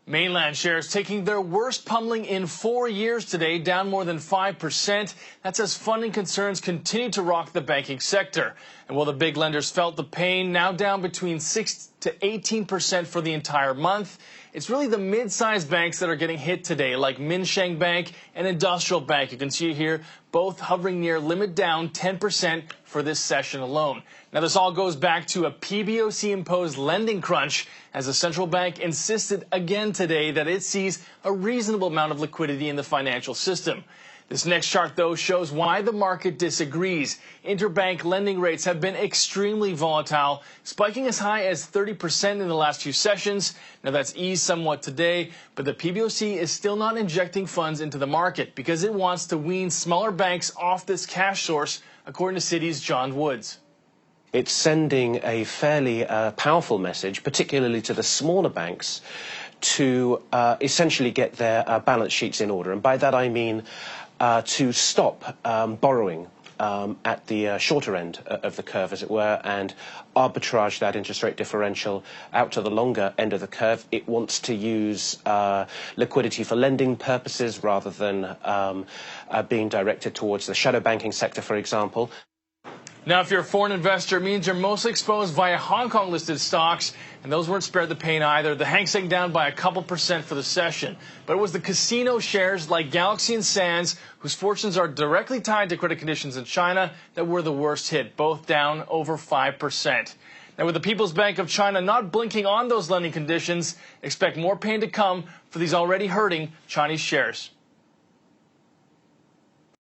Mainland shares taking their worst pummeling in 4 years today, down more than 5%. That's as funding concerns continue to rock the banking sector. And while the big lenders felt the pain, now down between 6 to 18% for the entire month, it's really the mid-sized banks that are getting hit today, like Minsheng Bank and Industrial Bank. You can see here, both hovering near limit down 10% for this session alone. Now, this all goes back to a PBOC-imposed lending crunch, as the central bank insisted again today that it sees a reasonable amount of liquidity in the financial system. This next chart, though, shows why the market disagrees. Interbank lending rates have been extremely volatile, spiking as high as 30% in the last few sessions. Now, that's eased somewhat today, but the PBOC is still not injecting funds into the market because it wants to wean smaller banks off this cash source, according to Citi's John Woods. It's sending a fairly powerful message, particularly to the smaller banks, to essentially get their balance sheets in order. And by that I mean to stop borrowing at the shorter end of the curve, as it were, and arbitrage that interest rate differential out to the longer end of the curve. It wants to use liquidity for lending purposes rather than being directed towards the shadow banking sector, for example. Now, if you're a foreign investor, it means you're mostly exposed via Hong Kong listed stocks, and those weren't spared the pain either. The Hang Seng down by a couple percent for the session. But it was the casino shares like Galaxy and Sands, whose fortunes are directly tied to credit conditions in China, that were the worst hit, both down over 5%. Now, with the People's Bank of China not blinking on those lending conditions, expect more pain to come for these already hurting Chinese shares.